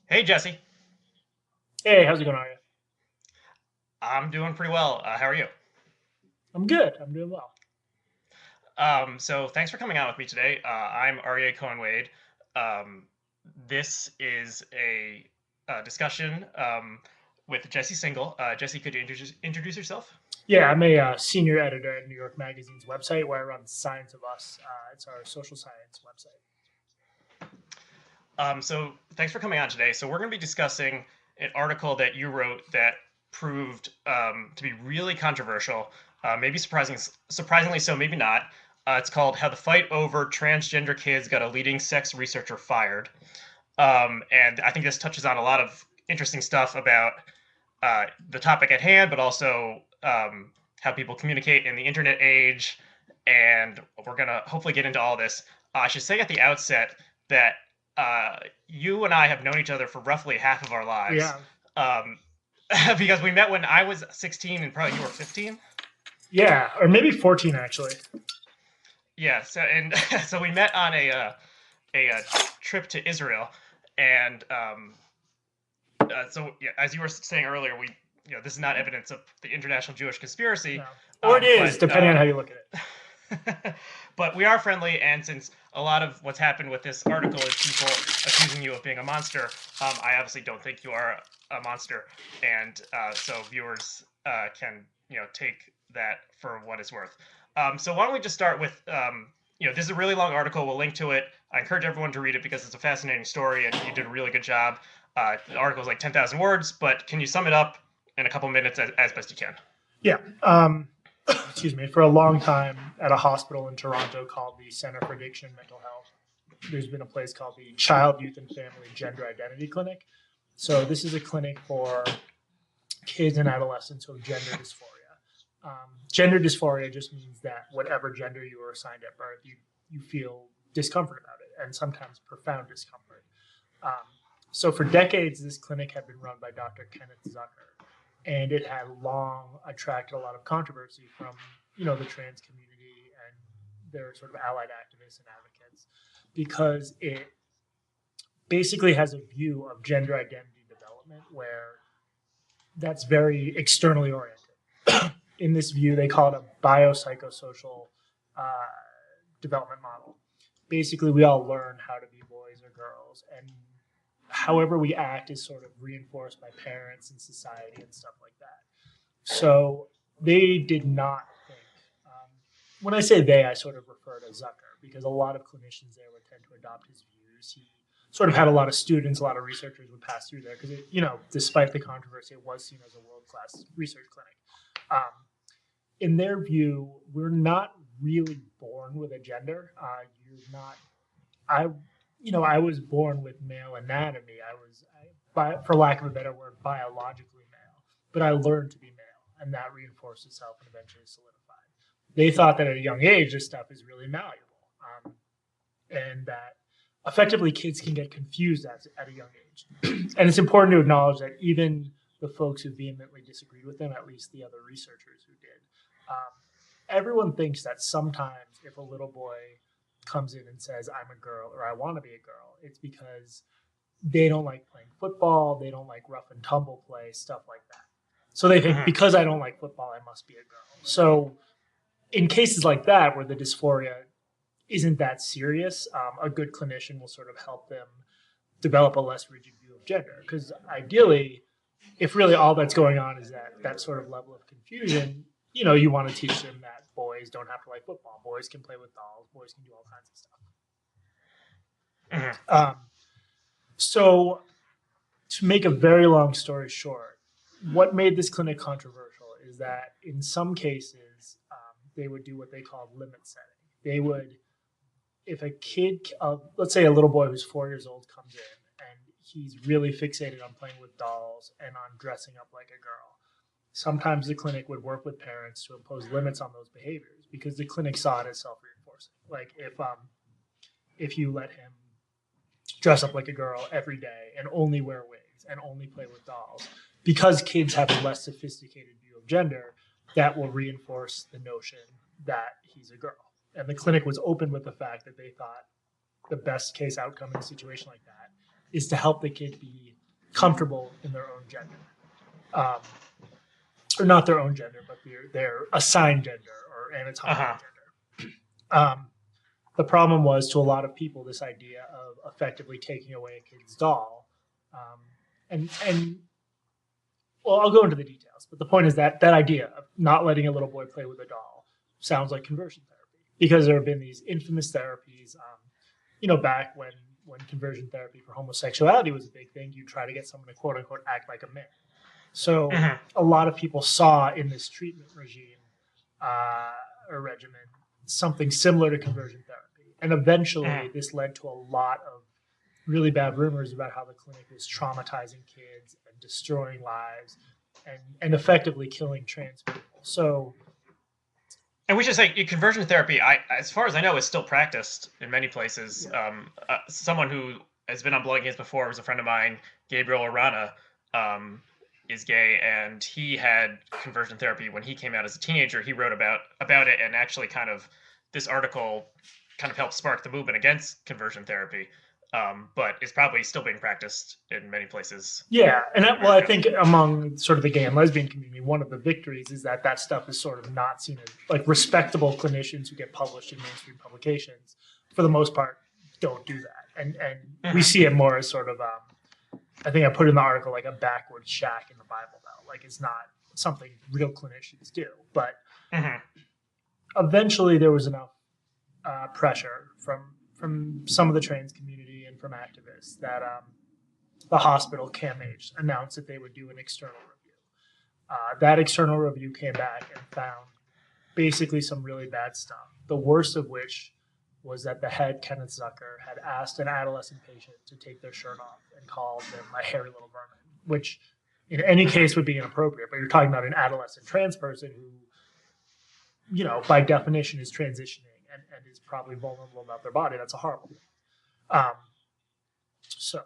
Hey Jesse, Hey, how's it going, Aryeh? I'm doing pretty well. How are you? I'm good. I'm doing well. So thanks for coming out with me today. I'm Aryeh Cohen-Wade. Um, this is a discussion with Jesse Singal. Jesse, could you introduce yourself? Yeah, I'm a senior editor at New York Magazine's website where I run Science of Us. It's our social science website. So thanks for coming on today. So we're going to be discussing an article that you wrote that proved to be really controversial, maybe surprisingly so, maybe not. It's called "How the Fight Over Transgender Kids Got a Leading Sex Researcher Fired," and I think this touches on a lot of interesting stuff about the topic at hand, but also how people communicate in the internet age. And we're gonna hopefully get into all this. I should say at the outset that you and I have known each other for roughly half of our lives, Yeah, um, because we met when I was 16 and probably you were 15. yeah, or maybe 14 actually. Yeah. So and so we met on a trip to Israel, and so yeah, as you were saying earlier, this is not evidence of the international Jewish conspiracy, No, or it is, but depending on how you look at it. but we are friendly, and since a lot of what's happened with this article is people accusing you of being a monster, I obviously don't think you are a monster, and so viewers can take that for what it's worth. So why don't we just start with this is a really long article. We'll link to it. I encourage everyone to read it because it's a fascinating story, and you did a really good job. The article is like 10,000 words, but can you sum it up in a couple minutes as best you can? Yeah. Excuse me. For a long time at a hospital in Toronto called the Center for Addiction and Mental Health, there's been a place called the Child, Youth, and Family Gender Identity Clinic. So this is a clinic for kids and adolescents who have gender dysphoria. Gender dysphoria just means that whatever gender you were assigned at birth, you feel discomfort about it, and sometimes profound discomfort. Um, so for decades, this clinic had been run by Dr. Kenneth Zucker, and it had long attracted a lot of controversy from the trans community and their sort of allied activists and advocates because it basically has a view of gender identity development where that's very externally oriented. In this view, they call it a biopsychosocial uh, development model. Basically, we all learn how to be boys or girls, and however we act is sort of reinforced by parents and society and stuff like that. So they did not think. When I say they, I sort of refer to Zucker because a lot of clinicians there would tend to adopt his views. He sort of had a lot of students, a lot of researchers would pass through there because, despite the controversy, it was seen as a world class research clinic. Um, in their view, we're not really born with a gender. You're not. I, I was born with male anatomy. For lack of a better word, biologically male, but I learned to be male, and that reinforced itself and eventually solidified. They thought that at a young age, this stuff is really malleable, and that effectively kids can get confused at a young age. And it's important to acknowledge that even the folks who vehemently disagreed with them, at least the other researchers who did, um, everyone thinks that sometimes if a little boy comes in and says, I'm a girl or I want to be a girl, it's because they don't like playing football, they don't like rough and tumble play, stuff like that. So they think Mm-hmm. because I don't like football, I must be a girl. So in cases like that where the dysphoria isn't that serious, a good clinician will sort of help them develop a less rigid view of gender. Because ideally, if really all that's going on is that sort of level of confusion, you want to teach them that boys don't have to like football. Boys can play with dolls. Boys can do all kinds of stuff. Mm-hmm. So, to make a very long story short, what made this clinic controversial is that in some cases, they would do what they called limit setting. They would, if a kid, let's say a little boy who's 4 years old comes in and he's really fixated on playing with dolls and on dressing up like a girl, sometimes the clinic would work with parents to impose limits on those behaviors because the clinic saw it as self-reinforcing. Like if you let him dress up like a girl every day and only wear wigs and only play with dolls, because kids have a less sophisticated view of gender, that will reinforce the notion that he's a girl. And the clinic was open with the fact that they thought the best case outcome in a situation like that is to help the kid be comfortable in their own gender. Or not their own gender, but their assigned gender or anatomical gender. The problem was, to a lot of people, this idea of effectively taking away a kid's doll, and well, I'll go into the details, but the point is that that idea of not letting a little boy play with a doll sounds like conversion therapy, because there have been these infamous therapies, back when conversion therapy for homosexuality was a big thing. You try to get someone to quote unquote act like a man. So a lot of people saw in this treatment regime or regimen something similar to conversion therapy. And eventually this led to a lot of really bad rumors about how the clinic was traumatizing kids and destroying lives and effectively killing trans people. So, and we should say conversion therapy, as far as I know, is still practiced in many places. Yeah. Someone who has been on Blood Games before was a friend of mine, Gabriel Arana, is gay, and he had conversion therapy when he came out as a teenager. He wrote about it, and actually this article kind of helped spark the movement against conversion therapy. But it's probably still being practiced in many places. Yeah, and I think among sort of the gay and lesbian community, one of the victories is that stuff is sort of not seen as like respectable clinicians who get published in mainstream publications, for the most part, don't do that, and we see it more as sort of I think I put in the article like a backward shack in the Bible Belt. Like, it's not something real clinicians do, but eventually there was enough pressure from some of the trans community and from activists that the hospital, CAMH, announced that they would do an external review. That external review came back and found basically some really bad stuff, the worst of which was that the head, Kenneth Zucker, had asked an adolescent patient to take their shirt off and called them a hairy little vermin, which in any case would be inappropriate, but you're talking about an adolescent trans person who, by definition is transitioning and is probably vulnerable about their body. That's a horrible thing. So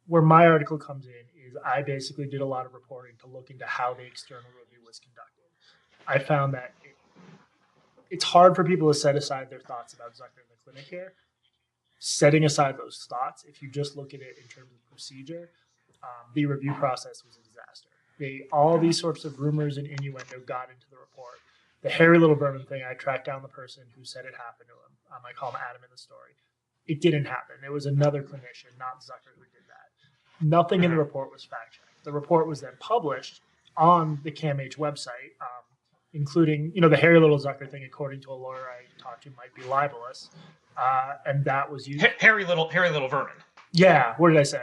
where my article comes in is I basically did a lot of reporting to look into how the external review was conducted. I found that it's hard for people to set aside their thoughts about Zucker in the clinic here. Setting aside those thoughts, if you just look at it in terms of procedure, the review process was a disaster. All these sorts of rumors and innuendo got into the report. The hairy little vermin thing, I tracked down the person who said it happened to him. I call him Adam in the story. It didn't happen. It was another clinician, not Zucker, who did that. Nothing in the report was fact-checked. The report was then published on the CAMH website, including, the hairy little Zucker thing, according to a lawyer I talked to, might be libelous. And that was used. Hairy little vermin. Yeah, what did I say?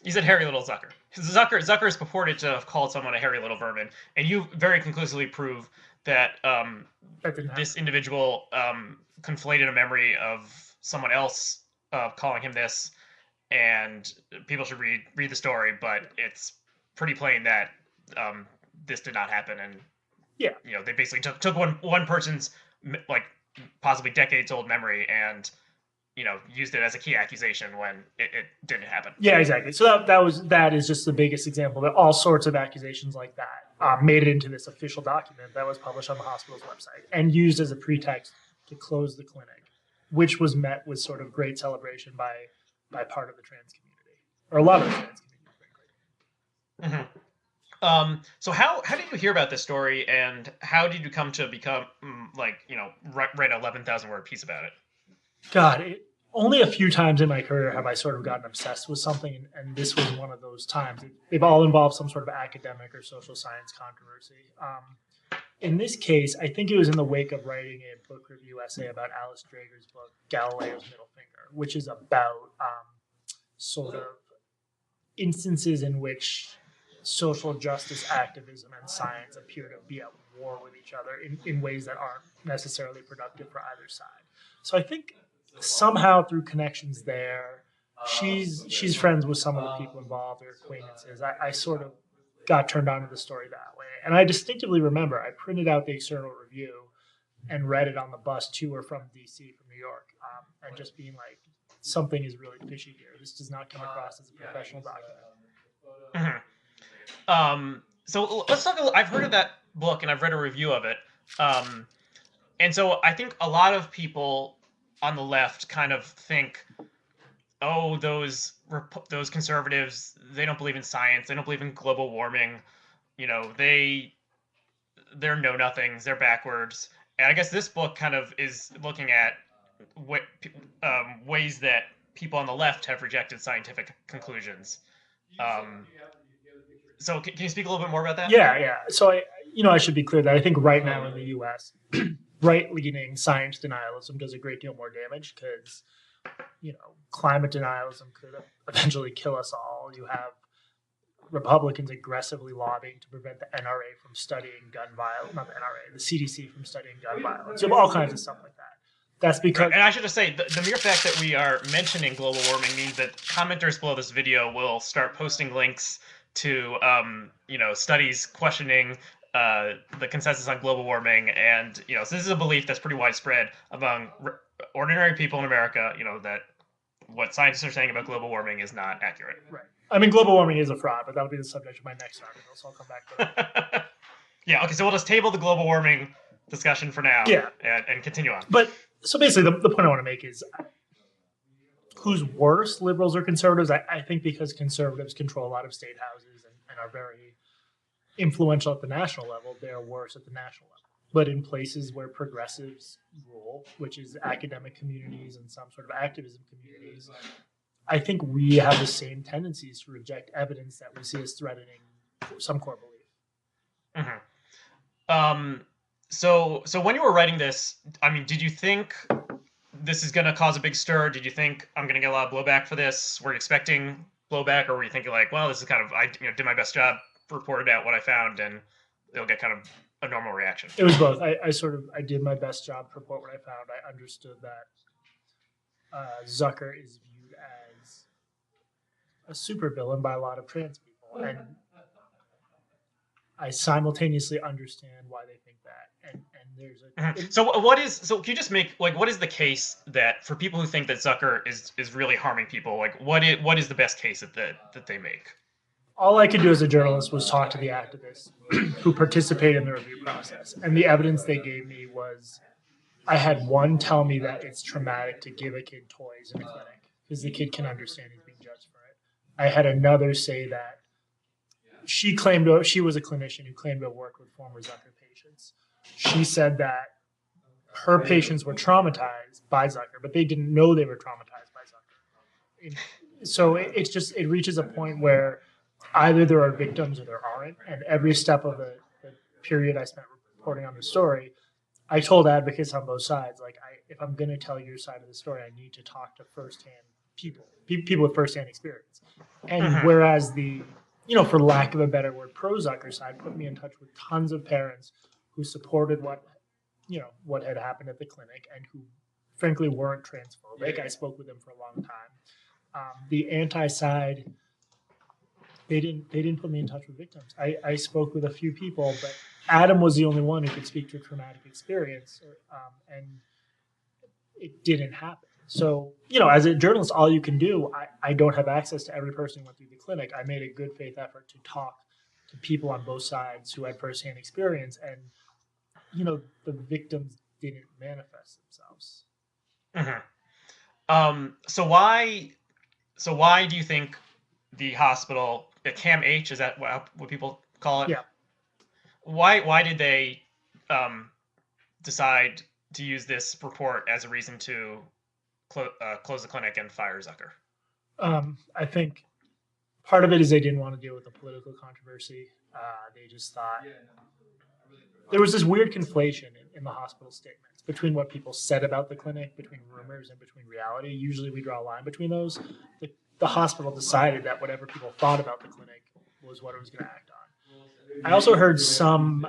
You said hairy little Zucker. Zucker is purported to have called someone a hairy little vermin, and you very conclusively prove that this individual conflated a memory of someone else calling him this, and people should read the story, but it's pretty plain that this did not happen, and they basically took one person's like possibly decades old memory and used it as a key accusation when it didn't happen. Yeah, exactly. So that is just the biggest example that all sorts of accusations like that made it into this official document that was published on the hospital's website and used as a pretext to close the clinic, which was met with sort of great celebration by part of the trans community, or a lot of the trans community, frankly. So how did you hear about this story, and how did you come to become write an 11,000 word piece about it? God, only a few times in my career have I sort of gotten obsessed with something, and this was one of those times. They've all involved some sort of academic or social science controversy. In this case, I think it was in the wake of writing a book review essay about Alice Drager's book, Galileo's Middle Finger, which is about sort of instances in which social justice activism and science appear to be at war with each other in ways that aren't necessarily productive for either side. So I think somehow through connections there, she's friends with some of the people involved, or acquaintances. I sort of got turned on to the story that way. And I distinctively remember I printed out the external review and read it on the bus to or from DC, from New York, and just being like, something is really fishy here. This does not come across as a professional document. So let's talk. I've heard of that book and I've read a review of it. And so I think a lot of people on the left kind of think oh, those conservatives, they don't believe in science, they don't believe in global warming, you know, they're know nothings, they're backwards. And I guess this book kind of is looking at what ways that people on the left have rejected scientific conclusions. Um, so can you speak a little bit more about that? Yeah, yeah. So I should be clear that I think right now in the U.S., right-leaning science denialism does a great deal more damage because, climate denialism could eventually kill us all. You have Republicans aggressively lobbying to prevent the NRA from studying gun violence, not the NRA, the CDC from studying gun violence. You have all kinds of stuff like that. That's because, right. And I should just say, the mere fact that we are mentioning global warming means that commenters below this video will start posting links to, studies questioning the consensus on global warming. And, so this is a belief that's pretty widespread among ordinary people in America, that what scientists are saying about global warming is not accurate. Right. I mean, global warming is a fraud, but that'll be the subject of my next article, so I'll come back to that. Yeah, okay, so we'll just table the global warming discussion for now, yeah, and continue on. But so basically, the point I want to make is who's worse, liberals or conservatives? I think because conservatives control a lot of state houses and are very influential at the national level, they're worse at the national level. But in places where progressives rule, which is academic communities and some sort of activism communities, I think we have the same tendencies to reject evidence that we see as threatening some core belief. Mm-hmm. So when you were writing this, I mean, did you think this is going to cause a big stir? Did you think I'm going to get a lot of blowback for this? Were you expecting blowback, or were you thinking like, well, this is kind of, I did my best job, reported out what I found, and it'll get kind of a normal reaction? It was both. I did my best job to report what I found. I understood that Zucker is viewed as a supervillain by a lot of trans people, and I simultaneously understand why they think that. And there's a So can you just make, like, what is the case that for people who think that Zucker is really harming people, like what is the best case that they make? All I could do as a journalist was talk to the activists who participated in the review process, and the evidence they gave me was, I had one tell me that it's traumatic to give a kid toys in a clinic because the kid can understand he's being judged for it. I had another say that she was a clinician who claimed to have worked with former Zucker patients. She said that her patients were traumatized by Zucker, but they didn't know they were traumatized by Zucker. So it reaches a point where either there are victims or there aren't. And every step of the period I spent reporting on the story, I told advocates on both sides, like, if I'm going to tell your side of the story, I need to talk to firsthand people with firsthand experience. And whereas the, for lack of a better word, pro-Zucker side put me in touch with tons of parents who supported what had happened at the clinic and who frankly weren't transphobic. I spoke with them for a long time. The anti-side, they didn't put me in touch with victims. I spoke with a few people, but Adam was the only one who could speak to a traumatic experience, and it didn't happen. So, as a journalist, all you can do, I don't have access to every person who went through the clinic. I made a good faith effort to talk to people on both sides who had firsthand experience, and, the victims didn't manifest themselves. So why do you think the hospital, Cam H, is that what people call it? Yeah. Why did they decide to use this report as a reason to close the clinic and fire Zucker? I think part of it is they didn't want to deal with the political controversy. They just thought there was this weird conflation in the hospital statements between what people said about the clinic, between rumors and between reality. Usually we draw a line between those. The hospital decided that whatever people thought about the clinic was what it was going to act on. I also heard some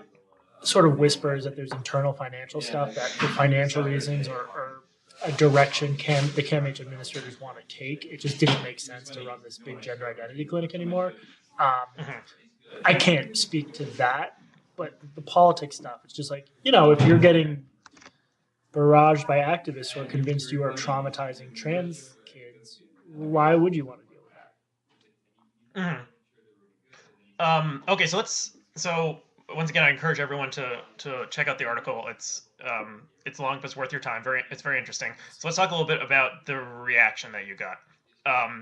sort of whispers that there's internal financial stuff that for financial reasons or a direction the CAMH administrators want to take. It just didn't make sense to run this big gender identity clinic anymore. I can't speak to that, but the politics stuff, it's just like, if you're getting barraged by activists who are convinced you are traumatizing trans kids, why would you want to deal with that? Okay, so once again, I encourage everyone to check out the article. It's long, but it's worth your time. It's very interesting. So let's talk a little bit about the reaction that you got.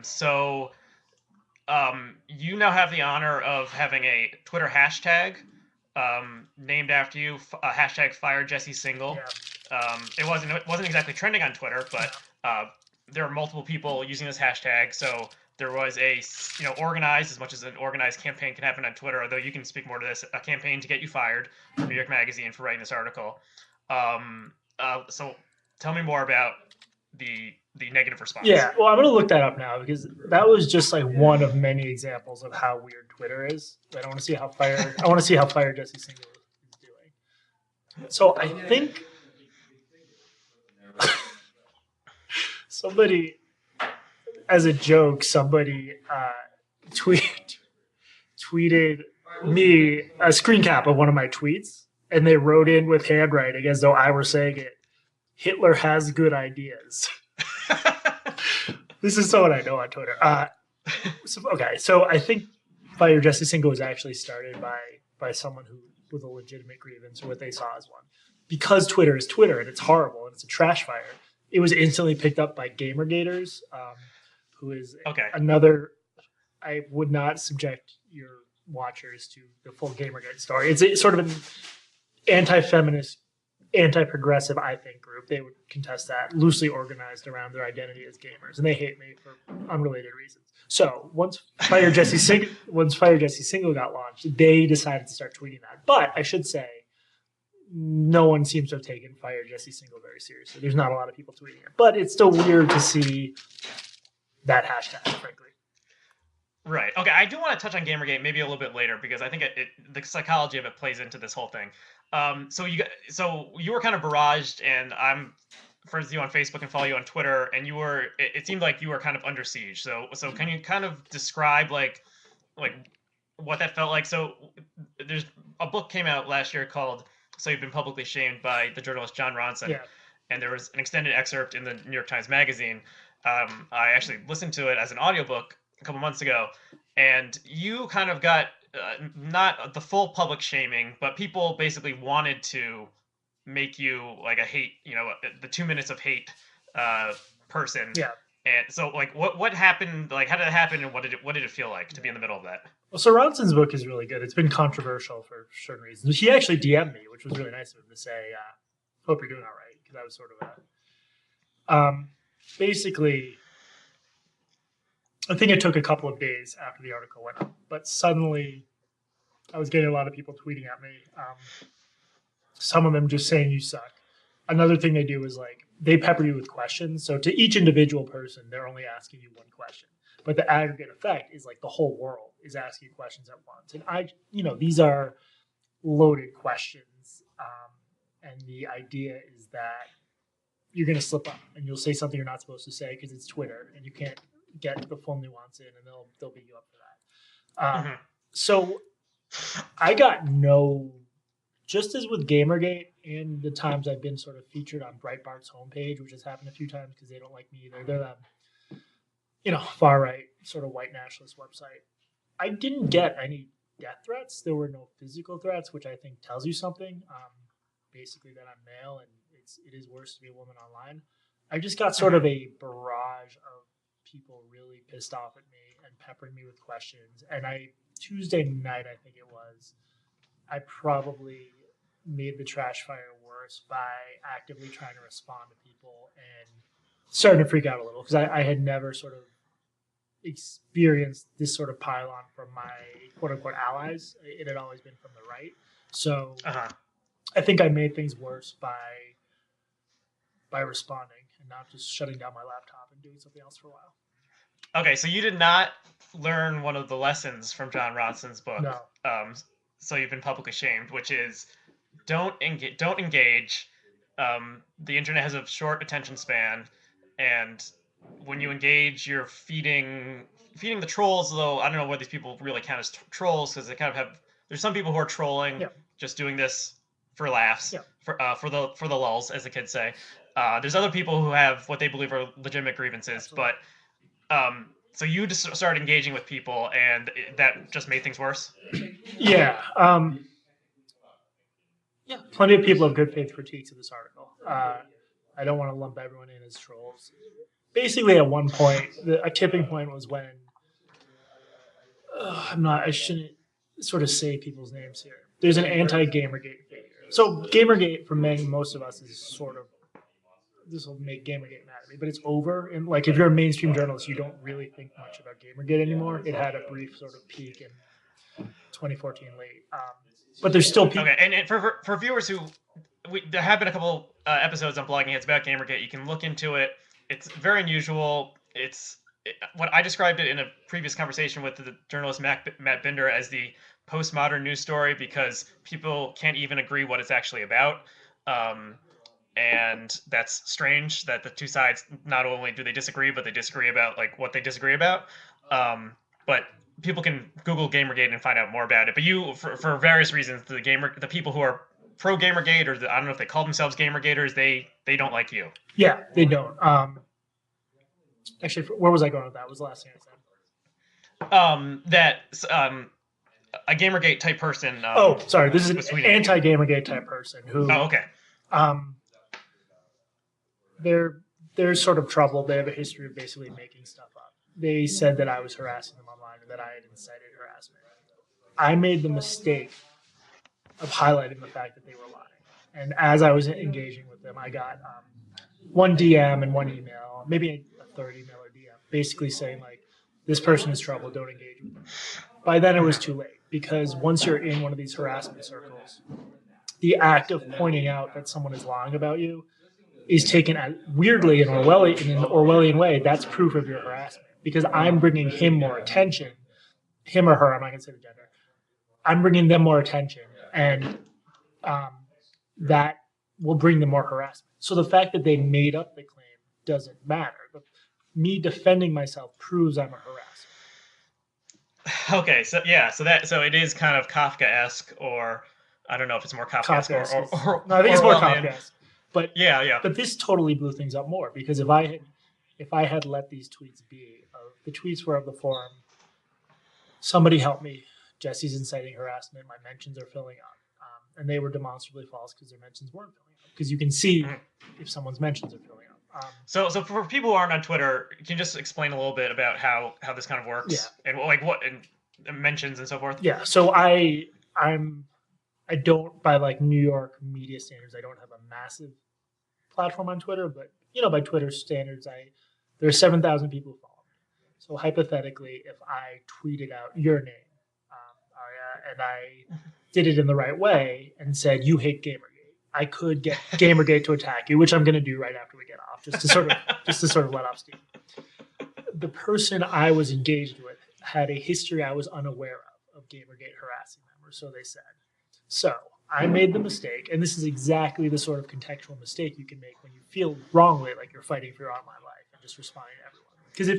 So you now have the honor of having a Twitter hashtag named after you, hashtag firejessesingal. It wasn't exactly trending on Twitter, but there are multiple people using this hashtag. So there was a organized, as much as an organized campaign can happen on Twitter, although you can speak more to this, a campaign to get you fired from New York Magazine for writing this article. So tell me more about the negative response. Yeah, well, I'm going to look that up now because that was just like one of many examples of how weird Twitter is. I want to see how Fire Jesse Singal is doing. So I think somebody, as a joke, somebody tweeted me a screen cap of one of my tweets, and they wrote in with handwriting as though I were saying it. Hitler has good ideas. This is someone I know on Twitter. So I think Fire Jesse Singal was actually started by someone who with a legitimate grievance or what they saw as one. Because Twitter is Twitter and it's horrible and it's a trash fire, it was instantly picked up by Gamergaters, who is another. I would not subject your watchers to the full Gamergate story. It's sort of an anti-feminist, anti-progressive, I think, group. They would contest that, loosely organized around their identity as gamers, and they hate me for unrelated reasons. So once Fire Jesse Singal got launched, they decided to start tweeting that. But I should say, no one seems to have taken Fire Jesse Singal very seriously. There's not a lot of people tweeting it, but it's still weird to see that hashtag, frankly. Right. Okay. I do want to touch on Gamergate maybe a little bit later because I think the psychology of it plays into this whole thing. So you were kind of barraged, and I'm friends with you on Facebook and follow you on Twitter, and you were. It seemed like you were kind of under siege. So can you kind of describe like what that felt like? So there's a book came out last year called "So You've Been Publicly Shamed" by the journalist John Ronson, and there was an extended excerpt in the New York Times Magazine. I actually listened to it as an audiobook a couple months ago, and you kind of got not the full public shaming, but people basically wanted to make you like a hate, the 2 minutes of hate person. Yeah. And so, like, what happened? Like, how did it happen, and what did it feel like to be in the middle of that? Well, so Ronson's book is really good. It's been controversial for certain reasons. He actually DM'd me, which was really nice of him to say, "Hope you're doing all right," because I was sort of basically. I think it took a couple of days after the article went up, but suddenly I was getting a lot of people tweeting at me. Some of them just saying you suck. Another thing they do is like they pepper you with questions. So to each individual person, they're only asking you one question. But the aggregate effect is like the whole world is asking questions at once. And these are loaded questions. And the idea is that you're going to slip up and you'll say something you're not supposed to say because it's Twitter and you can't get the full nuance in, and they'll beat you up for that. So I got just as with Gamergate and the times I've been sort of featured on Breitbart's homepage, which has happened a few times because they don't like me either. They're that, far right sort of white nationalist website. I didn't get any death threats. There were no physical threats, which I think tells you something. Basically that I'm male and it is worse to be a woman online. I just got sort of a barrage of people really pissed off at me and peppering me with questions. And Tuesday night, I think it was, I probably made the trash fire worse by actively trying to respond to people and starting to freak out a little because I had never sort of experienced this sort of pile-on from my quote-unquote allies. It had always been from the right. So I think I made things worse by responding and not just shutting down my laptop and doing something else for a while. Okay, so you did not learn one of the lessons from John Ronson's book. No. So You've Been Publicly Shamed, which is don't engage. The internet has a short attention span, and when you engage, you're feeding the trolls. Though I don't know whether these people really count as trolls because they kind of have. There's some people who are trolling, just doing this for laughs, for the lulz, as the kids say. There's other people who have what they believe are legitimate grievances, but so you just started engaging with people, and that just made things worse? Yeah. Plenty of people have good faith critiques of this article. I don't want to lump everyone in as trolls. basically at one point, a tipping point was when I shouldn't sort of say people's names here. There's an anti-Gamergate figure. So Gamergate for most of us is sort of, this will make Gamergate mad at me, but it's over. And like if you're a mainstream journalist, you don't really think much about Gamergate anymore. It had a brief sort of peak in 2014 late. But there's still people. Okay, and for viewers who, there have been a couple episodes on Blogging Heads about Gamergate. You can look into it. It's very unusual. What I described it in a previous conversation with the journalist Matt Binder as the postmodern news story, because people can't even agree what it's actually about. And that's strange that the two sides, not only do they disagree, but they disagree about like what they disagree about. But people can Google Gamergate and find out more about it. But you, for various reasons, the people who are pro Gamergate, or I don't know if they call themselves Gamergaters, they don't like you. Yeah, they don't. Actually, where was I going with that? What was the last thing I said? A Gamergate type person. Sorry. This is an anti-Gamergate type person who. Oh, okay. They're sort of troubled. They have a history of basically making stuff up. They said that I was harassing them online and that I had incited harassment. I made the mistake of highlighting the fact that they were lying. And as I was engaging with them, I got one DM and one email, maybe a third email or DM, basically saying like, this person is trouble, don't engage with them. By then it was too late, because once you're in one of these harassment circles, the act of pointing out that someone is lying about you is taken as, weirdly in an Orwellian way, that's proof of your harassment. Because I'm bringing him more attention, him or her, I'm not going to say the gender. I'm bringing them more attention, and that will bring them more harassment. So the fact that they made up the claim doesn't matter. But me defending myself proves I'm a harasser. Okay, so it is kind of Kafka-esque, or I don't know if it's more Kafka-esque or no, I think it's more Kafka-esque. But yeah. But this totally blew things up more, because if I had let these tweets be, the tweets were of the forum, somebody help me, Jesse's inciting harassment, my mentions are filling up. And they were demonstrably false because their mentions weren't filling up. Because you can see if someone's mentions are filling up. So for people who aren't on Twitter, can you just explain a little bit about how this kind of works? Yeah. And like what and mentions and so forth? Yeah. So I don't, by like New York media standards, I don't have a massive platform on Twitter, but by Twitter standards, there are 7,000 people who follow me. So hypothetically, if I tweeted out your name, Aryeh, and I did it in the right way and said, you hate Gamergate, I could get Gamergate to attack you, which I'm going to do right after we get off, just to sort of let off steam. The person I was engaged with had a history I was unaware of Gamergate harassing them, or so they said. So I made the mistake, and this is exactly the sort of contextual mistake you can make when you feel wrongly like you're fighting for your online life and just responding to everyone. Because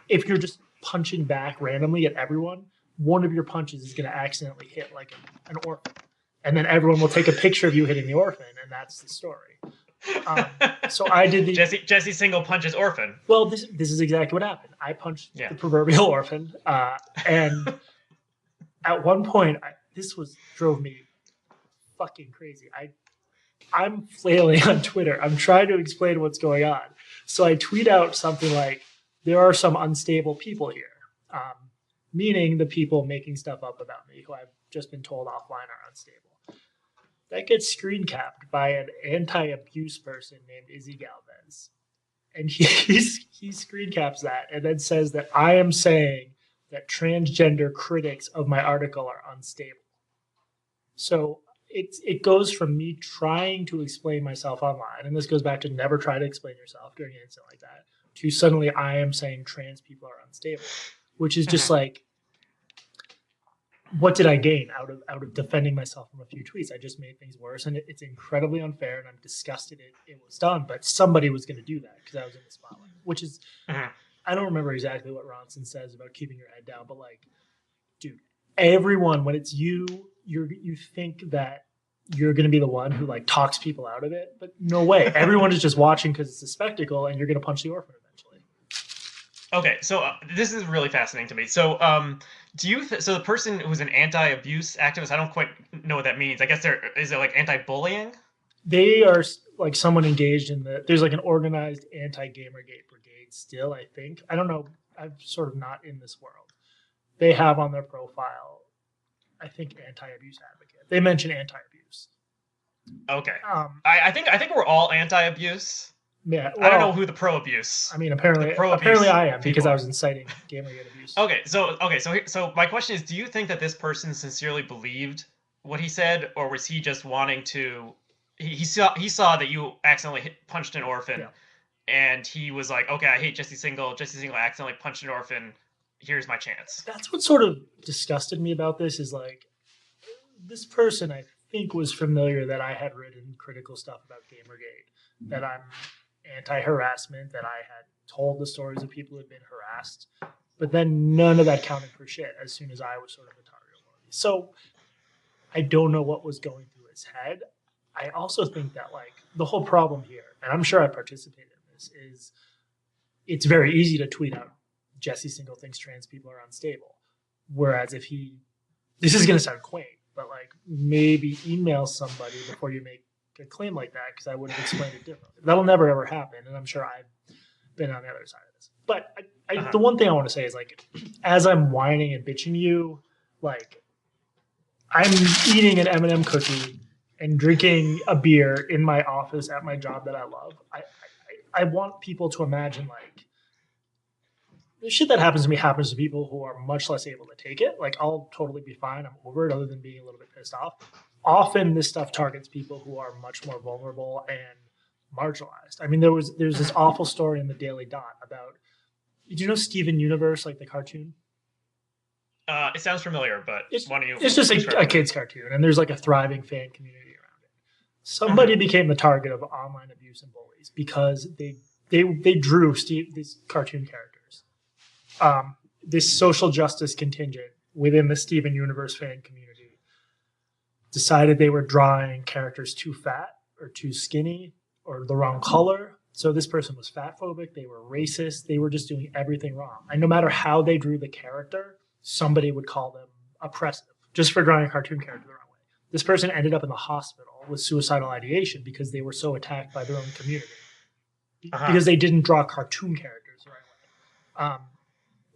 if you're just punching back randomly at everyone, one of your punches is going to accidentally hit like an orphan, and then everyone will take a picture of you hitting the orphan, and that's the story. So I did the Jesse Singal punches orphan. Well, this is exactly what happened. I punched the proverbial orphan, and at one point, this drove me fucking crazy. I'm flailing on Twitter. I'm trying to explain what's going on. So I tweet out something like, there are some unstable people here, meaning the people making stuff up about me who I've just been told offline are unstable. That gets screen capped by an anti-abuse person named Izzy Galvez. And he screen caps that and then says that I am saying that transgender critics of my article are unstable. So it goes from me trying to explain myself online, and this goes back to never try to explain yourself during an incident like that, to suddenly I am saying trans people are unstable, which is just like, what did I gain out of defending myself from a few tweets? I just made things worse, and it's incredibly unfair, and I'm disgusted it was done, but somebody was going to do that because I was in the spotlight, which is, I don't remember exactly what Ronson says about keeping your head down, but like, dude, everyone, when it's you think that you're going to be the one who like talks people out of it, but no way. Everyone is just watching because it's a spectacle, and you're going to punch the orphan eventually. Okay, so this is really fascinating to me. So, so the person who's an anti-abuse activist, I don't quite know what that means. I guess is it like anti-bullying? They are like someone engaged in there's like an organized anti-Gamergate brigade Gamergate still, I think. I don't know. I'm sort of not in this world. They have on their profile, I think, anti-abuse advocate. They mention anti-abuse. Okay. Um, I think we're all anti-abuse. yeah, I don't know well, who the pro-abuse, I mean, the apparently pro-abuse I am because people I are. was inciting Gamergate abuse. So my question is, do you think that this person sincerely believed what he said, or was he just wanting to? He saw that you accidentally punched an orphan, Yeah. and he was like, okay, I hate Jesse Singal. Jesse Singal accidentally punched an orphan. Here's my chance. That's what sort of disgusted me about this is like this person I think was familiar that I had written critical stuff about Gamergate, that I'm anti-harassment, that I had told the stories of people who had been harassed, but then none of that counted for shit as soon as I was sort of the target of one of these. So I don't know what was going through his head. I also think that like the whole problem here, and I'm sure I participated in this, is it's very easy to tweet out Jesse Singal thinks trans people are unstable. Whereas if he, this is going to sound quaint, but like maybe email somebody before you make a claim like that, because I would have explained it differently. That'll never ever happen, and I'm sure I've been on the other side of this. But the one thing I want to say is like, as I'm whining and bitching you, like I'm eating an M&M cookie and drinking a beer in my office at my job that I love. I want people to imagine like the shit that happens to me happens to people who are much less able to take it. Like I'll totally be fine. I'm over it, other than being a little bit pissed off. Often this stuff targets people who are much more vulnerable and marginalized. I mean, there's this awful story in the Daily Dot about. Did you know Steven Universe, like the cartoon? It sounds familiar, but why don't you? It's just a kid's cartoon, and there's like a thriving fan community around it. Somebody became the target of online abuse and bullies because they drew these cartoon characters. This social justice contingent within the Steven Universe fan community decided they were drawing characters too fat or too skinny or the wrong color. So this person was fat phobic. They were racist. They were just doing everything wrong. And no matter how they drew the character, somebody would call them oppressive just for drawing a cartoon character the wrong way. This person ended up in the hospital with suicidal ideation because they were so attacked by their own community because they didn't draw cartoon characters the right way.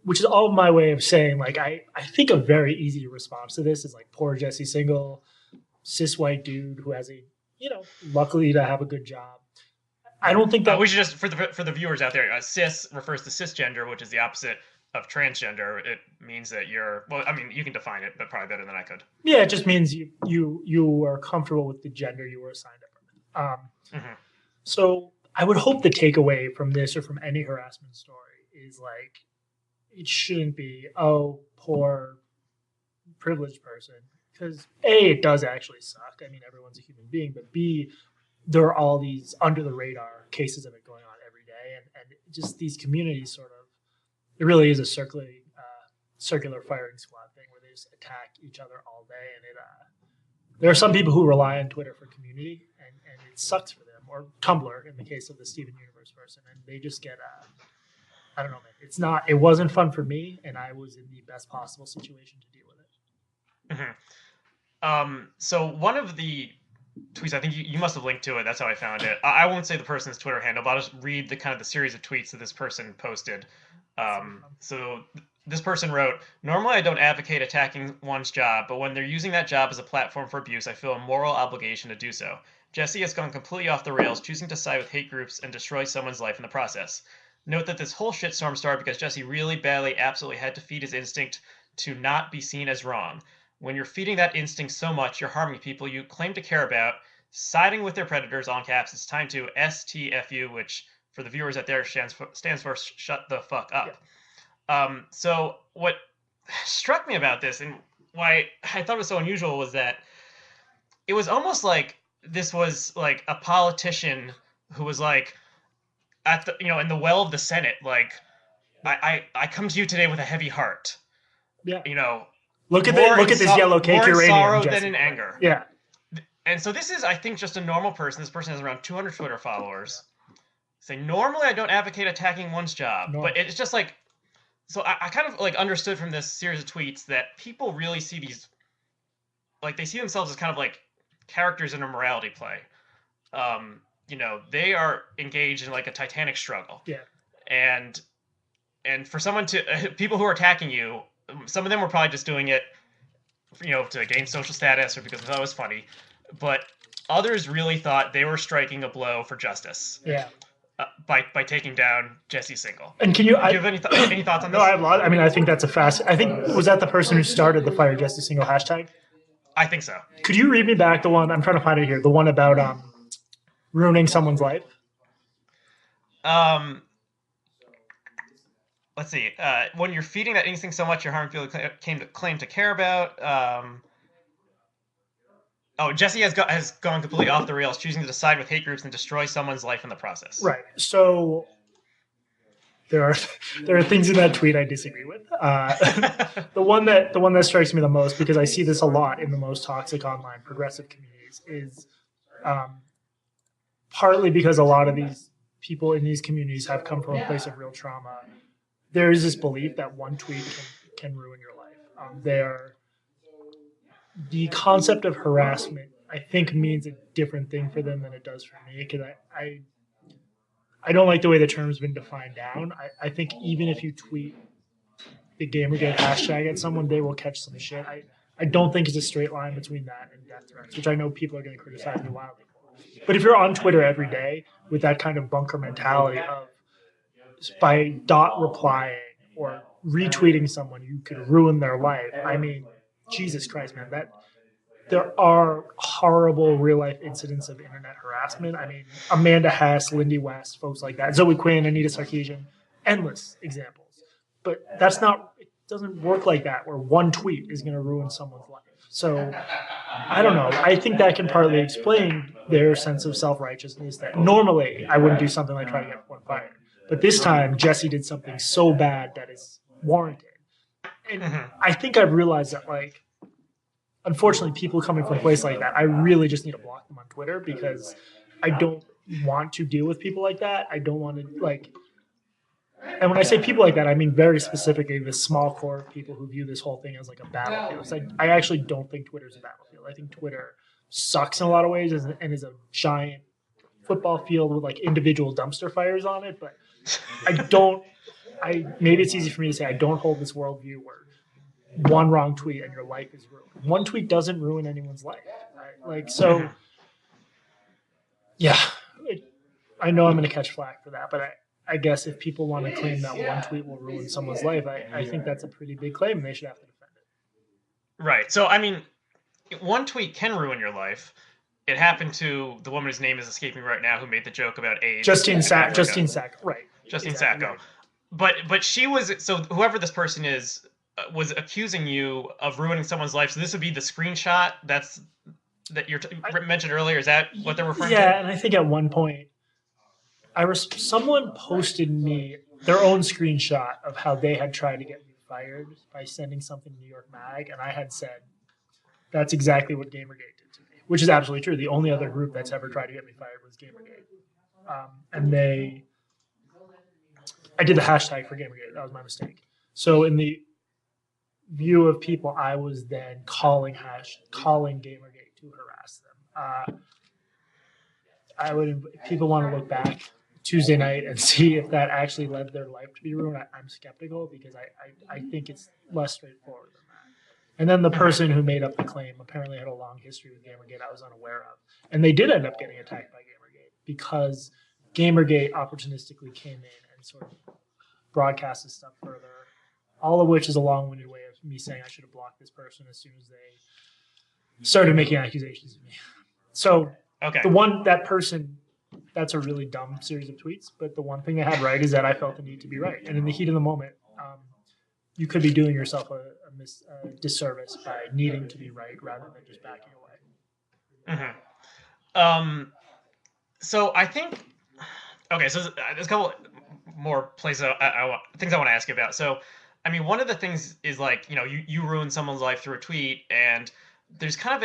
Which is all my way of saying, like, I think a very easy response to this is like poor Jesse Singal, cis white dude who has luckily to have a good job. I don't think that we should just for the viewers out there, cis refers to cisgender, which is the opposite of transgender. It means that you're you can define it, but probably better than I could. Yeah, it just means you are comfortable with the gender you were assigned at birth. So I would hope the takeaway from this or from any harassment story is like it shouldn't be, oh, poor privileged person, because A, it does actually suck. I mean, everyone's a human being, but B, there are all these under the radar cases of it going on every day, and just these communities sort of, it really is a circular firing squad thing where they just attack each other all day, and there are some people who rely on Twitter for community, and it sucks for them, or Tumblr in the case of the Steven Universe person, and they just get I don't know, man. It wasn't fun for me, and I was in the best possible situation to deal with it. So one of the tweets, I think you must have linked to it. That's how I found it. I won't say the person's Twitter handle, but I'll just read the series of tweets that this person posted. So this person wrote, "Normally I don't advocate attacking one's job, but when they're using that job as a platform for abuse, I feel a moral obligation to do so. Jesse has gone completely off the rails, choosing to side with hate groups and destroy someone's life in the process. Note that this whole shitstorm started because Jesse really badly, absolutely had to feed his instinct to not be seen as wrong. When you're feeding that instinct so much, you're harming people you claim to care about, siding with their predators, all in caps. It's time to STFU," which for the viewers out there stands for shut the fuck up. Yeah. So what struck me about this and why I thought it was so unusual was that it was almost like this was like a politician who was like, at the in the well of the Senate, like I come to you today with a heavy heart. Yeah. Look at this yellow cake more uranium. Sorrow Jesse. than in anger. Yeah. And so this is, I think, just a normal person. This person has around 200 Twitter followers. Saying normally I don't advocate attacking one's job, but it's just like, so I kind of like understood from this series of tweets that people really see these, like they see themselves as kind of like characters in a morality play. They are engaged in like a titanic struggle. Yeah. and for someone to people who are attacking you, some of them were probably just doing it, to gain social status or because they thought it was funny, but others really thought they were striking a blow for justice. Yeah. By taking down Jesse Singal. And do you have any thoughts on this? No, I have a lot. I mean, I think that's a fast. I think was that the person who started the Fire Jesse Singal hashtag? I think so. Could you read me back the one? I'm trying to find it here. The one about ruining someone's life. Let's see. When you're feeding that instinct so much, your harm field claim to care about. Jesse has gone completely off the rails, choosing to decide with hate groups and destroy someone's life in the process. Right. So there are things in that tweet I disagree with. The one that strikes me the most, because I see this a lot in the most toxic online progressive communities, is partly because a lot of these people in these communities have come from a place of real trauma. There is this belief that one tweet can ruin your life. The concept of harassment, I think, means a different thing for them than it does for me, because I don't like the way the term's been defined down. I think even if you tweet the Gamergate hashtag at someone, they will catch some shit. I don't think it's a straight line between that and death threats, which I know people are going to criticize me wildly for. But if you're on Twitter every day with that kind of bunker mentality of by dot replying or retweeting someone, you could ruin their life. I mean, Jesus Christ, man, there are horrible real life incidents of internet harassment. I mean, Amanda Hess, Lindy West, folks like that, Zoe Quinn, Anita Sarkeesian, endless examples. But it doesn't work like that, where one tweet is going to ruin someone's life. So I don't know. I think that can partly explain their sense of self-righteousness, that normally I wouldn't do something like try to get one fired. But this time, Jesse did something so bad that is warranted. And I think I've realized that, like, unfortunately, people coming from a place like that, I really just need to block them on Twitter, because I don't want to deal with people like that. I don't want to, like, and when I say people like that, I mean very specifically the small core of people who view this whole thing as like a battlefield. It's like, I actually don't think Twitter's a battlefield. I think Twitter sucks in a lot of ways and is a giant football field with like individual dumpster fires on it. But maybe it's easy for me to say I don't hold this worldview where one wrong tweet and your life is ruined. One tweet doesn't ruin anyone's life. Right? Like, so, yeah, I know I'm going to catch flack for that, but I guess if people want to claim that one tweet will ruin someone's life, I think that's a pretty big claim, and they should have to defend it. Right. So, I mean, one tweet can ruin your life. It happened to the woman whose name is escaping right now who made the joke about AIDS. Justine Sacco. Right. Justine Sacco. But she was, so whoever this person is, was accusing you of ruining someone's life. So this would be the screenshot that you mentioned earlier. Is that what they're referring to? Yeah, and I think at one point, someone posted me their own screenshot of how they had tried to get me fired by sending something to New York Mag, and I had said, that's exactly what Gamergate did to me, which is absolutely true. The only other group that's ever tried to get me fired was Gamergate. And I did the hashtag for Gamergate. That was my mistake. So in the view of people, I was then calling Gamergate to harass them. If people want to look back Tuesday night and see if that actually led their life to be ruined, I'm skeptical, because I think it's less straightforward than that. And then the person who made up the claim apparently had a long history with Gamergate I was unaware of. And they did end up getting attacked by Gamergate, because Gamergate opportunistically came in and sort of broadcast this stuff further, all of which is a long-winded way of me saying I should have blocked this person as soon as they started making accusations of me. So okay. That person, that's a really dumb series of tweets, but the one thing they had right is that I felt the need to be right. And in the heat of the moment, you could be doing yourself a disservice by needing to be right rather than just backing away. Mm-hmm. So I think, okay, so there's a couple more places things I want to ask you about. So, I mean, one of the things is, like, you ruin someone's life through a tweet, and there's kind of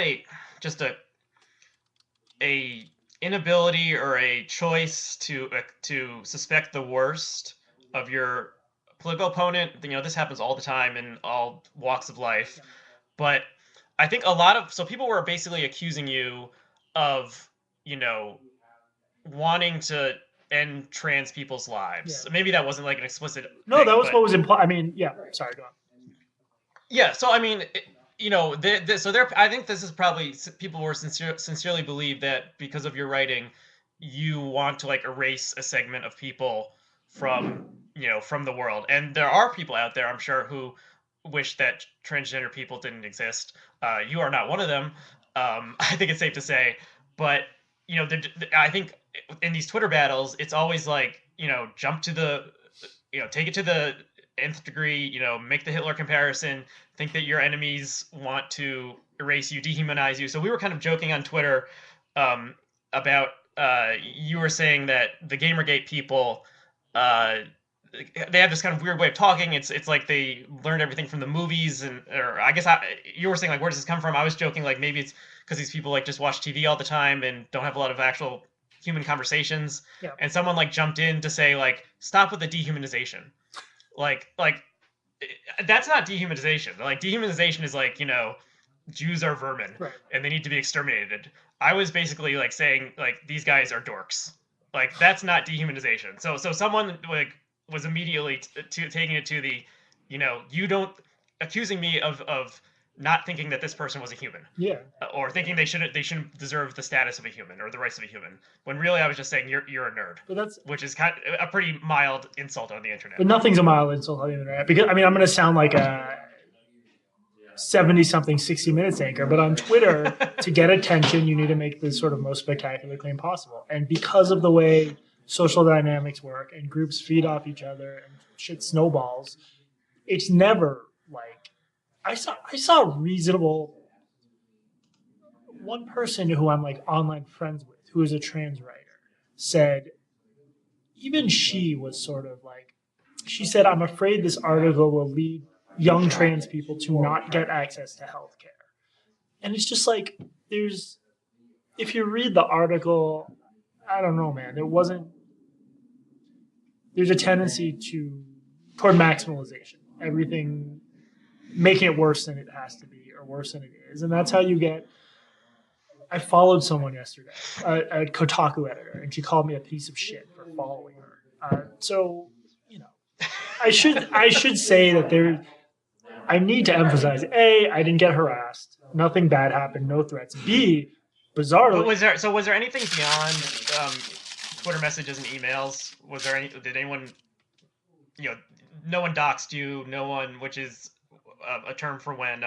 a inability or a choice to suspect the worst of your political opponent. This happens all the time in all walks of life. But I think so people were basically accusing you of, wanting to end trans people's lives. Yeah. Maybe that wasn't like an explicit No, thing, that was but what was implied. I mean, yeah. Sorry, go on. yeah. So I mean, I think this is probably people were sincerely believe that because of your writing, you want to like erase a segment of people from from the world, and there are people out there, I'm sure, who wish that transgender people didn't exist. You are not one of them. I think it's safe to say, but I think in these Twitter battles, it's always like jump to the take it to the nth degree. Make the Hitler comparison. Think that your enemies want to erase you, dehumanize you. So we were kind of joking on Twitter about you were saying that the Gamergate people they have this kind of weird way of talking. It's like they learned everything from the movies, or I guess you were saying like, where does this come from? I was joking like maybe it's because these people like just watch TV all the time and don't have a lot of actual human conversations. Yeah. And someone like jumped in to say like, stop with the dehumanization. Like that's not dehumanization. Like dehumanization is like Jews are vermin, Right. and they need to be exterminated. I was basically like saying like these guys are dorks. Like that's not dehumanization. So someone like was immediately taking it to the, you don't accusing me of not thinking that this person was a human. Yeah. Or thinking they shouldn't deserve the status of a human or the rights of a human. When really I was just saying you're a nerd. But that's which is kind of a pretty mild insult on the internet. But nothing's a mild insult on the internet because I mean I'm going to sound like a 70-something 60 Minutes anchor, but on Twitter to get attention you need to make the sort of most spectacular claim possible. And because of the way social dynamics work and groups feed off each other and shit snowballs, it's never like I saw reasonable one person who I'm like online friends with who is a trans writer said even she was sort of like she said, I'm afraid this article will lead young trans people to not get access to healthcare. And it's just like if you read the article, I don't know, man, there's a tendency toward maximalization. Everything making it worse than it has to be or worse than it is. And that's how you get I followed someone yesterday, a Kotaku editor, and she called me a piece of shit for following her. So, I should say that I need to emphasize, A, I didn't get harassed. Nothing bad happened, no threats. B, bizarrely. But was there anything beyond Twitter messages and emails? Did anyone, no one doxed you, no one, which is a term for when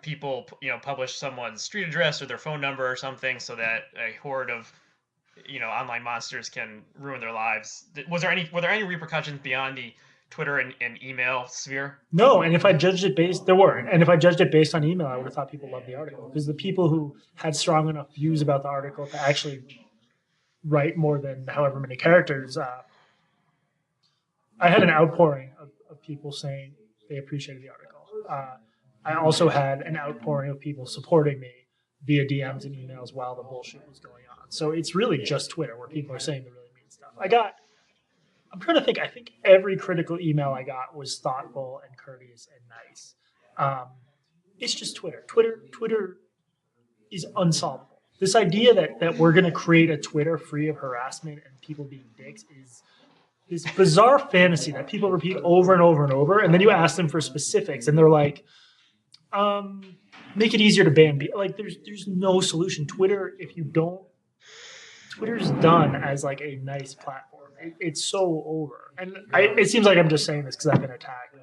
people publish someone's street address or their phone number or something so that a horde of online monsters can ruin their lives. Were there any repercussions beyond the Twitter and email sphere? No, and if I judged it there weren't. And if I judged it based on email, I would have thought people loved the article because the people who had strong enough views about the article to actually write more than however many characters. I had an outpouring of people saying they appreciated the article. I also had an outpouring of people supporting me via DMs and emails while the bullshit was going on. So it's really just Twitter where people are saying the really mean stuff. I'm trying to think. I think every critical email I got was thoughtful and courteous and nice. It's just Twitter. Twitter is unsolvable. This idea that we're going to create a Twitter free of harassment and people being dicks is this bizarre fantasy that people repeat over and over and over. And then you ask them for specifics and they're like, make it easier to ban. Like there's no solution. Twitter's done as like a nice platform. It's so over. And it seems like I'm just saying this because I've been attacked, but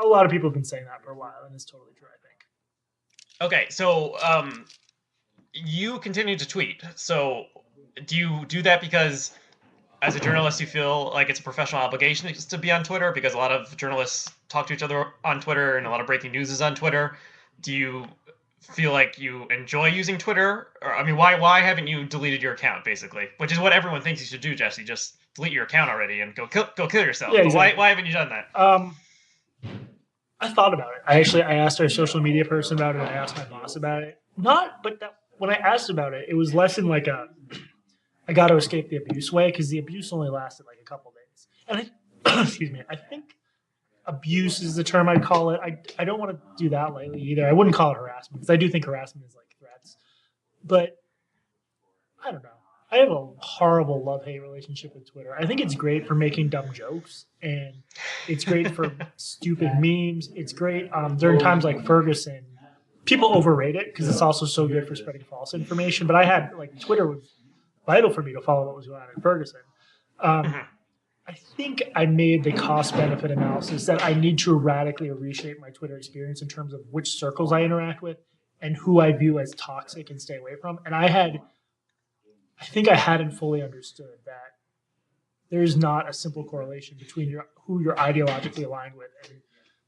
a lot of people have been saying that for a while, and it's totally true, I think. Okay, so you continue to tweet. So do you do that because as a journalist you feel like it's a professional obligation to be on Twitter because a lot of journalists talk to each other on Twitter and a lot of breaking news is on Twitter? Do you feel like you enjoy using Twitter? Or I mean, why haven't you deleted your account, basically? Which is what everyone thinks you should do, Jesse. Just delete your account already and go kill yourself. Yeah, exactly. Why haven't you done that? I thought about it. I asked our social media person about it. I asked my boss about it. When I asked about it, it was less in like I got to escape the abuse way because the abuse only lasted like a couple days. And excuse me, I think abuse is the term I'd call it. I don't want to do that lightly either. I wouldn't call it harassment because I do think harassment is like threats. But I don't know. I have a horrible love-hate relationship with Twitter. I think it's great for making dumb jokes, and it's great for stupid memes. It's great during times like Ferguson. People overrate it because it's also so good for spreading false information. But I had like Twitter was vital for me to follow what was going on in Ferguson. Um, Mhm. I think I made the cost benefit analysis that I need to radically reshape my Twitter experience in terms of which circles I interact with and who I view as toxic and stay away from. And I think I hadn't fully understood that there is not a simple correlation between who you're ideologically aligned with and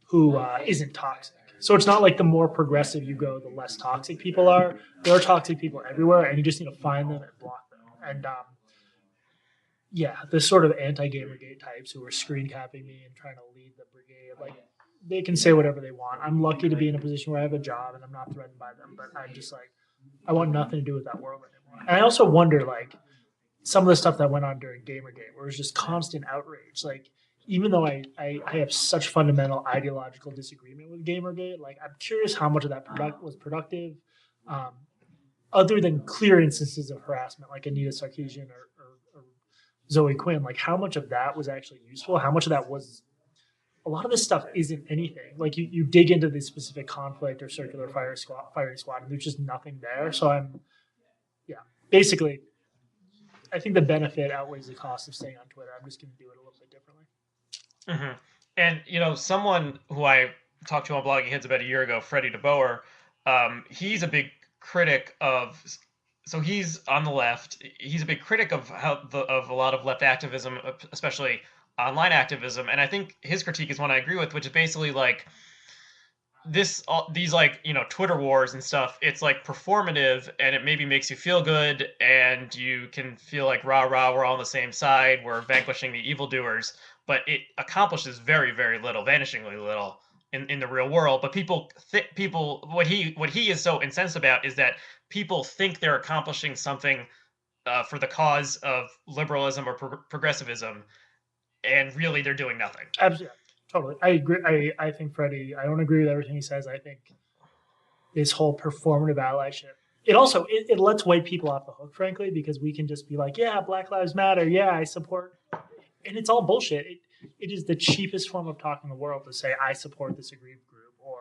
who isn't toxic. So it's not like the more progressive you go, the less toxic people are. There are toxic people everywhere, and you just need to find them and block them. And yeah, the sort of anti-Gamergate types who are screen capping me and trying to lead the brigade, like they can say whatever they want. I'm lucky to be in a position where I have a job and I'm not threatened by them, but I'm just like, I want nothing to do with that world anymore. And I also wonder, like, some of the stuff that went on during Gamergate, where it was just constant outrage. Like, even though I have such fundamental ideological disagreement with Gamergate, like, I'm curious how much of that was productive, um, other than clear instances of harassment, like Anita Sarkeesian or Zoe Quinn. Like, how much of that was actually useful? How much of that was a lot of this stuff isn't anything. Like you dig into the specific conflict or circular firing squad, and there's just nothing there. So yeah, basically, I think the benefit outweighs the cost of staying on Twitter. I'm just going to do it a little bit differently. Mhm. And someone who I talked to on Blogging Heads about a year ago, Freddie DeBoer, he's a big critic of. So he's on the left. He's a big critic of of a lot of left activism, especially online activism. And I think his critique is one I agree with, which is basically like these like Twitter wars and stuff. It's like performative, and it maybe makes you feel good, and you can feel like rah rah, we're all on the same side, we're vanquishing the evildoers, but it accomplishes very very little, vanishingly little in the real world. But people what he is so incensed about is that people think they're accomplishing something for the cause of liberalism or progressivism, and really they're doing nothing. Absolutely, totally. I agree. I think Freddie. I don't agree with everything he says. I think this whole performative allyship. It lets white people off the hook, frankly, because we can just be like, yeah, Black Lives Matter. Yeah, I support, and it's all bullshit. It is the cheapest form of talk in the world to say I support this aggrieved group or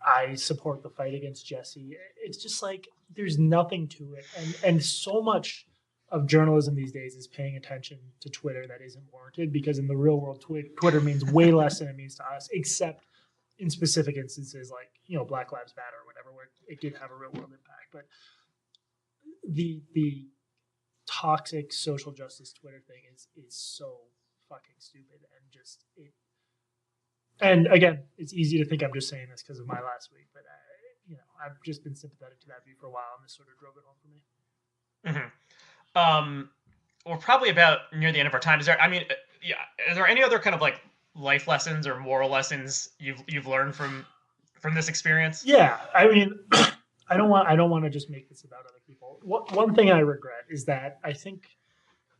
I support the fight against Jesse. It's just like there's nothing to it, and so much of journalism these days is paying attention to Twitter that isn't warranted because in the real world, Twitter means way less than it means to us, except in specific instances like Black Lives Matter or whatever, where it did have a real world impact. But the toxic social justice Twitter thing is so fucking stupid and just it. And again, it's easy to think I'm just saying this because of my last week, but I've just been sympathetic to that view for a while, and this sort of drove it home for me. We're probably about near the end of our time. Is there? I mean, yeah. Is there any other kind of like life lessons or moral lessons you've learned from this experience? Yeah, I mean, I don't want to just make this about other people. One thing I regret is that I think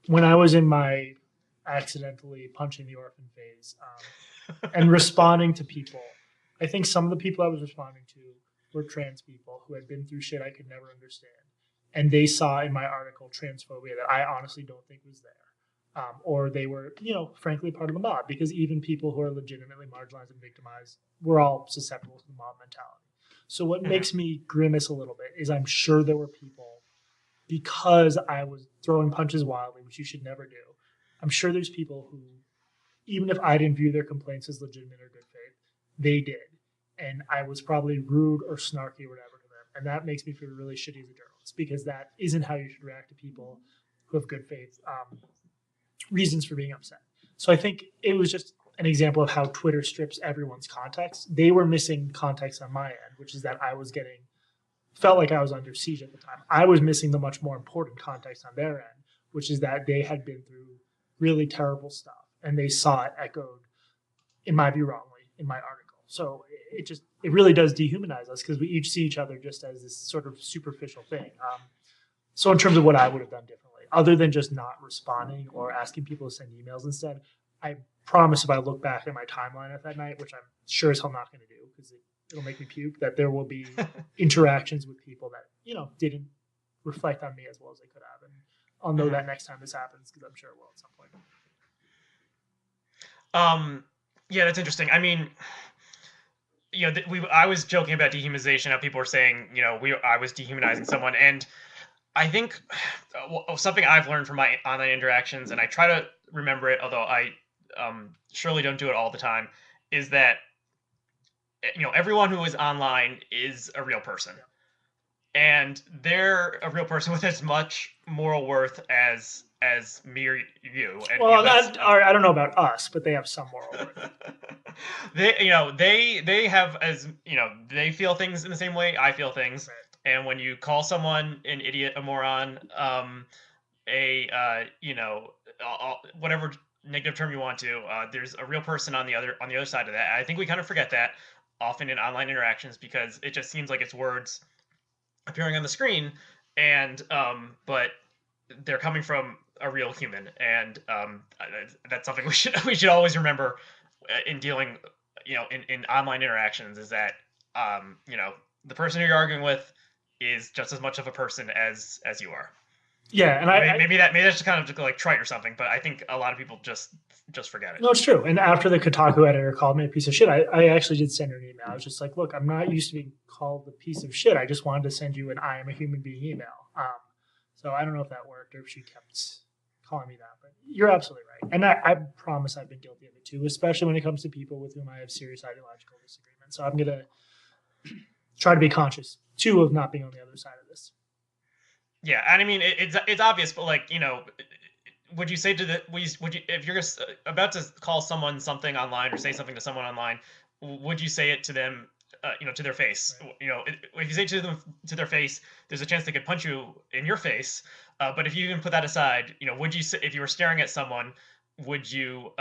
when I was in my accidentally punching the orphan phase and responding to people, I think some of the people I was responding to were trans people who had been through shit I could never understand. And they saw in my article transphobia that I honestly don't think was there. Or they were, frankly, part of the mob, because even people who are legitimately marginalized and victimized, we're all susceptible to the mob mentality. So what makes me grimace a little bit is I'm sure there were people, because I was throwing punches wildly, which you should never do. I'm sure there's people who, even if I didn't view their complaints as legitimate or good faith, they did. And I was probably rude or snarky or whatever to them. And that makes me feel really shitty as a journalist, because that isn't how you should react to people who have good faith reasons for being upset. So I think it was just an example of how Twitter strips everyone's context. They were missing context on my end, which is that felt like I was under siege at the time. I was missing the much more important context on their end, which is that they had been through really terrible stuff and they saw it echoed, in my view, wrongly in my article. So it really does dehumanize us because we each see each other just as this sort of superficial thing. So in terms of what I would have done differently, other than just not responding or asking people to send emails instead, I promise if I look back at my timeline at that night, which I'm sure as hell not going to do because it'll make me puke, that there will be interactions with people that, didn't reflect on me as well as they could have. And I'll know that next time this happens, because I'm sure it will at some point. Yeah, that's interesting. I mean, I was joking about dehumanization. How people were saying, I was dehumanizing someone, and I think something I've learned from my online interactions, and I try to remember it, although I surely don't do it all the time, is that everyone who is online is a real person, and they're a real person with as much moral worth as me or you. And, well, I don't know about us, but they have some moral worth. they have, as they feel things in the same way I feel things. Right. And when you call someone an idiot, a moron, whatever negative term you want to, there's a real person on the other side of that. I think we kind of forget that often in online interactions, because it just seems like it's words appearing on the screen, and but they're coming from a real human, and that's something we should always remember in dealing, in online interactions, is that the person you're arguing with is just as much of a person as you are. Yeah, and maybe that's just kind of like trite or something, but I think a lot of people just forget it. No, it's true. And after the Kotaku editor called me a piece of shit, I actually did send her an email. I was just like, look, I'm not used to being called a piece of shit. I just wanted to send you an I am a human being email. So I don't know if that worked or if she kept calling me that, but you're absolutely right. And I promise I've been guilty of it too, especially when it comes to people with whom I have serious ideological disagreements. So I'm going to try to be conscious too of not being on the other side of this. Yeah, and I mean it's obvious, but like, would you say if you're about to call someone something online or say something to someone online, would you say it to them, to their face? Right. If you say to them to their face, there's a chance they could punch you in your face. But if you even put that aside, would you say, if you were staring at someone, would you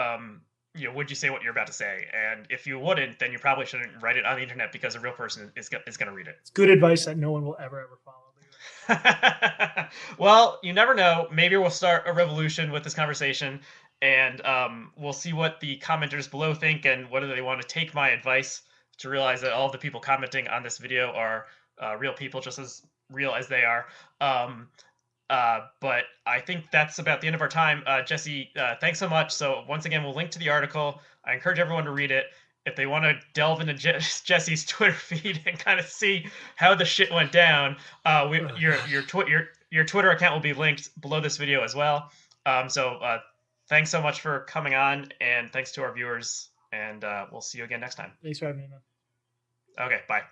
would you say what you're about to say? And if you wouldn't, then you probably shouldn't write it on the internet, because a real person is going to read it. It's good advice that no one will ever follow. Well, you never know. Maybe we'll start a revolution with this conversation, and we'll see what the commenters below think, and whether they want to take my advice to realize that all of the people commenting on this video are real people, just as real as they are. But I think that's about the end of our time. Jesse, thanks so much. So once again, we'll link to the article. I encourage everyone to read it. If they want to delve into Jesse's Twitter feed and kind of see how the shit went down, your Twitter account will be linked below this video as well. So thanks so much for coming on, and thanks to our viewers, and we'll see you again next time. Thanks for having me, man. Okay, bye.